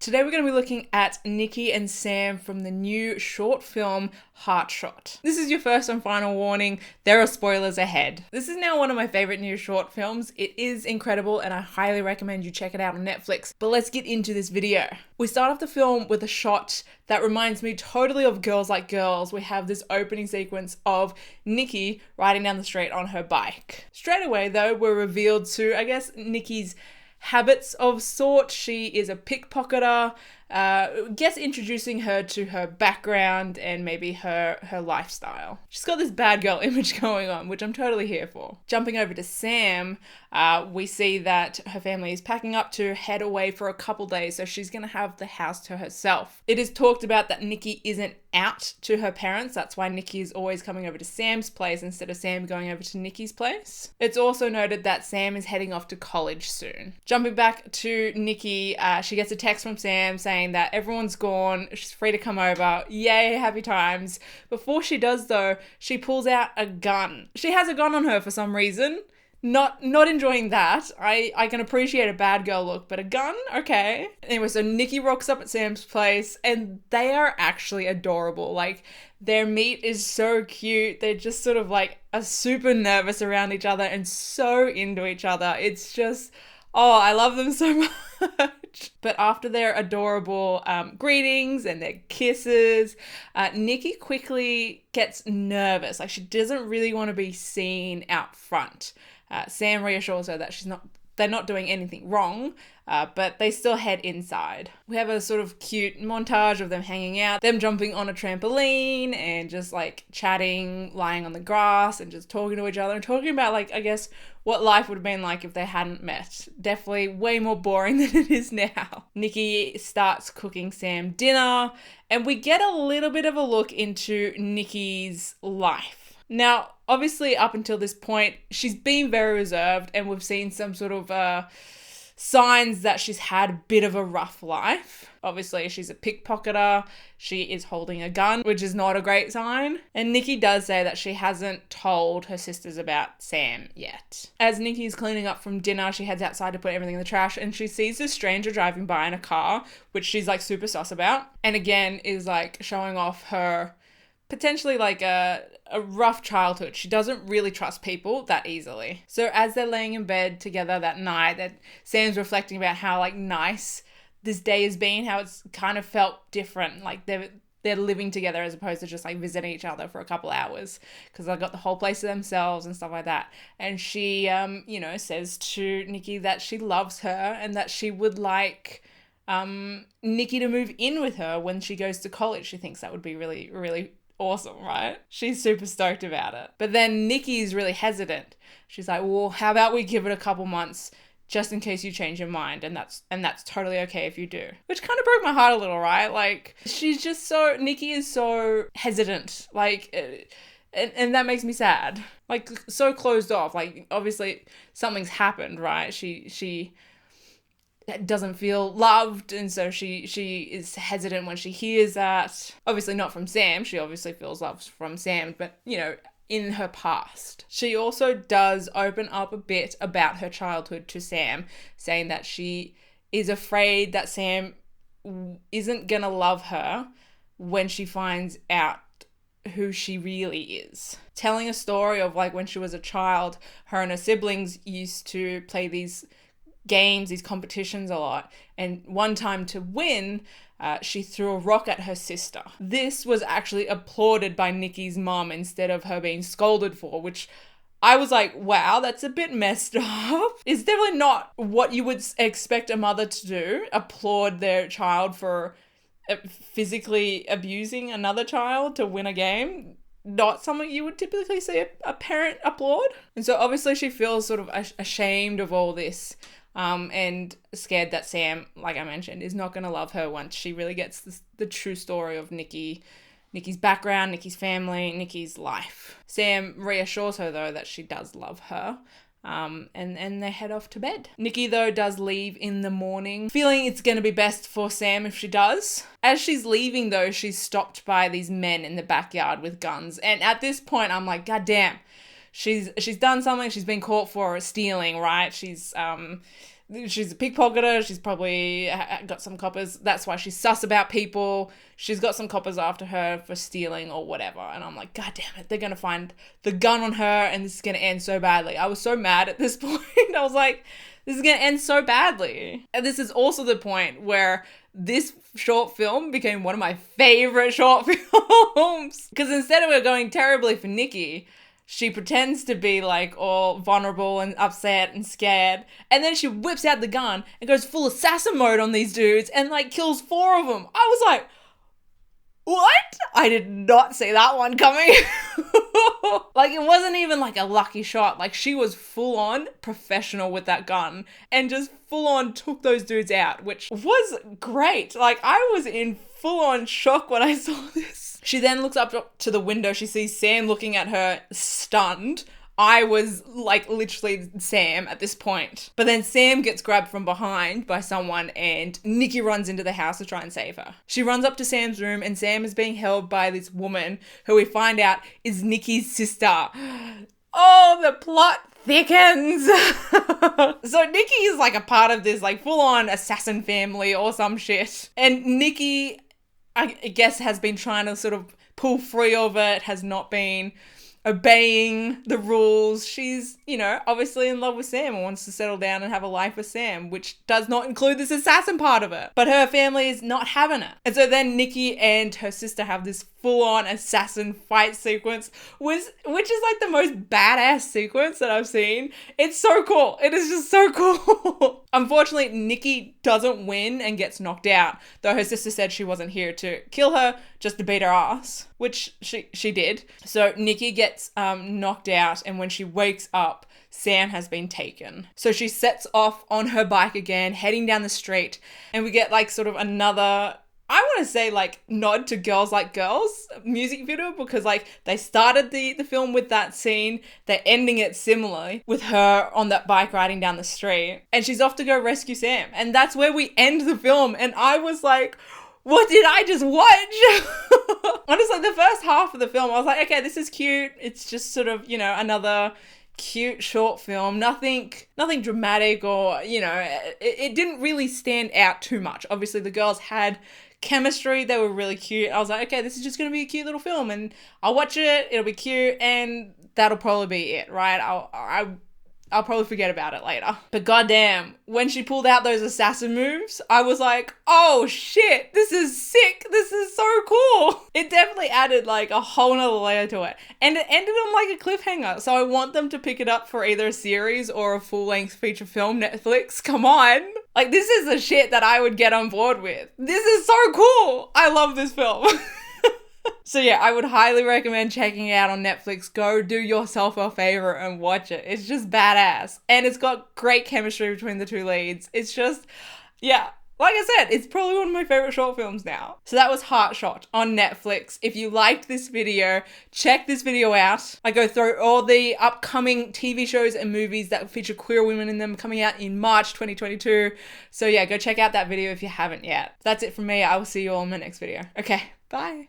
Today we're going to be looking at Nikki and Sam from the new short film Heartshot. This is your first and final warning, there are spoilers ahead. This is now one of my favorite new short films. It is incredible and I highly recommend you check it out on Netflix. But let's get into this video. We start off the film with a shot that reminds me totally of Girls Like Girls. We have this opening sequence of Nikki riding down the street on her bike. Straight away though, we're revealed to, I guess, Nikki's habits of sort. She is a pickpocketer, gets introducing her to her background and maybe her lifestyle. She's got this bad girl image going on, which I'm totally here for. Jumping over to Sam, we see that her family is packing up to head away for a couple days, so she's gonna have the house to herself. It is talked about that Nikki isn't out to her parents. That's why Nikki is always coming over to Sam's place instead of Sam going over to Nikki's place. It's also noted that Sam is heading off to college soon. Jumping back to Nikki, she gets a text from Sam saying that everyone's gone, she's free to come over. Yay, happy times. Before she does though, she pulls out a gun. She has a gun on her for some reason. Not enjoying that. I can appreciate a bad girl look, but a gun? Okay. Anyway, so Nikki rocks up at Sam's place and they are actually adorable. Like, their meet is so cute. They're just sort of like are super nervous around each other and so into each other. It's just, oh, I love them so much. But after their adorable greetings and their kisses, Nikki quickly gets nervous. Like, she doesn't really want to be seen out front. Sam reassures her that they're not doing anything wrong, but they still head inside. We have a sort of cute montage of them hanging out, them jumping on a trampoline and just like chatting, lying on the grass and just talking to each other and talking about, like, I guess what life would have been like if they hadn't met. Definitely way more boring than it is now. Nikki starts cooking Sam dinner and we get a little bit of a look into Nikki's life. Now, obviously, up until this point, she's been very reserved and we've seen some sort of signs that she's had a bit of a rough life. Obviously, she's a pickpocketer. She is holding a gun, which is not a great sign. And Nikki does say that she hasn't told her sisters about Sam yet. As Nikki's cleaning up from dinner, she heads outside to put everything in the trash and she sees this stranger driving by in a car, which she's like super sus about. And again, is like showing off her potentially like a rough childhood. She doesn't really trust people that easily. So as they're laying in bed together that night, that Sam's reflecting about how like nice this day has been, how it's kind of felt different. Like they're living together as opposed to just like visiting each other for a couple hours because they've got the whole place to themselves and stuff like that. And she, says to Nikki that she loves her and that she would like Nikki to move in with her when she goes to college. She thinks that would be really, really awesome, right? She's super stoked about it. But then Nikki's really hesitant. She's like, well, how about we give it a couple months just in case you change your mind, and that's totally okay if you do. Which kind of broke my heart a little, right? Like, Nikki is so hesitant, like, and that makes me sad. Like, so closed off. Like, obviously something's happened, right? She doesn't feel loved, and so she is hesitant when she hears that. Obviously not from Sam. She obviously feels love from Sam, but in her past. She also does open up a bit about her childhood to Sam, saying that she is afraid that Sam isn't gonna love her when she finds out who she really is. Telling a story of like when she was a child, her and her siblings used to play these games, these competitions a lot, and one time to win, she threw a rock at her sister. This was actually applauded by Nikki's mom instead of her being scolded for, which I was like, wow, that's a bit messed up. It's definitely not what you would expect a mother to do, applaud their child for physically abusing another child to win a game. Not something you would typically see a parent applaud. And so obviously she feels sort of ashamed of all this, and scared that Sam, like I mentioned, is not going to love her once she really gets the true story of Nikki's background, Nikki's family, Nikki's life. Sam reassures her, though, that she does love her, and they head off to bed. Nikki, though, does leave in the morning, feeling it's going to be best for Sam if she does. As she's leaving, though, she's stopped by these men in the backyard with guns, and at this point, I'm like, God damn. She's done something. She's been caught for stealing, right? She's she's a pickpocketer. She's probably got some coppers. That's why she's sus about people. She's got some coppers after her for stealing or whatever. And I'm like, God damn it, they're going to find the gun on her and this is going to end so badly. I was so mad at this point. I was like, this is going to end so badly. And this is also the point where this short film became one of my favorite short films. Because instead of her going terribly for Nikki, she pretends to be like all vulnerable and upset and scared. And then she whips out the gun and goes full assassin mode on these dudes and like kills 4 of them. I was like, what? I did not see that one coming. Like, it wasn't even like a lucky shot. Like, she was full on professional with that gun and just full on took those dudes out, which was great. Like, I was in full on shock when I saw this. She then looks up to the window. She sees Sam looking at her, stunned. I was like literally Sam at this point. But then Sam gets grabbed from behind by someone and Nikki runs into the house to try and save her. She runs up to Sam's room and Sam is being held by this woman who we find out is Nikki's sister. Oh, the plot thickens. So Nikki is like a part of this like full-on assassin family or some shit. And Nikki, I guess, has been trying to sort of pull free of it, has not been obeying the rules. She's, you know, obviously in love with Sam and wants to settle down and have a life with Sam, which does not include this assassin part of it. But her family is not having it. And so then Nikki and her sister have this full-on assassin fight sequence, which is like the most badass sequence that I've seen. It's so cool. It is just so cool. Unfortunately, Nikki doesn't win and gets knocked out, though her sister said she wasn't here to kill her, just to beat her ass, which she did. So Nikki gets knocked out, and when she wakes up, Sam has been taken. So she sets off on her bike again, heading down the street, and we get like sort of another, I want to say like nod to Girls Like Girls music video, because like they started the film with that scene, they're ending it similarly with her on that bike riding down the street, and she's off to go rescue Sam. And that's where we end the film. And I was like, what did I just watch? Honestly, the first half of the film, I was like, okay, this is cute. It's just sort of, you know, another cute short film. Nothing dramatic or, you know, it didn't really stand out too much. Obviously, the girls had chemistry. They were really cute. I was like, okay, this is just going to be a cute little film and I'll watch it. It'll be cute and that'll probably be it, right? I'll probably forget about it later. But goddamn, when she pulled out those assassin moves, I was like, oh shit, this is sick. This is so cool. It definitely added like a whole nother layer to it. And it ended on like a cliffhanger. So I want them to pick it up for either a series or a full-length feature film. Netflix, come on. Like, this is the shit that I would get on board with. This is so cool. I love this film. So yeah, I would highly recommend checking it out on Netflix. Go do yourself a favor and watch it. It's just badass. And it's got great chemistry between the two leads. It's just, yeah, like I said, it's probably one of my favorite short films now. So that was Heartshot on Netflix. If you liked this video, check this video out. I go through all the upcoming TV shows and movies that feature queer women in them coming out in March 2022. So yeah, go check out that video if you haven't yet. That's it from me. I will see you all in my next video. Okay, bye.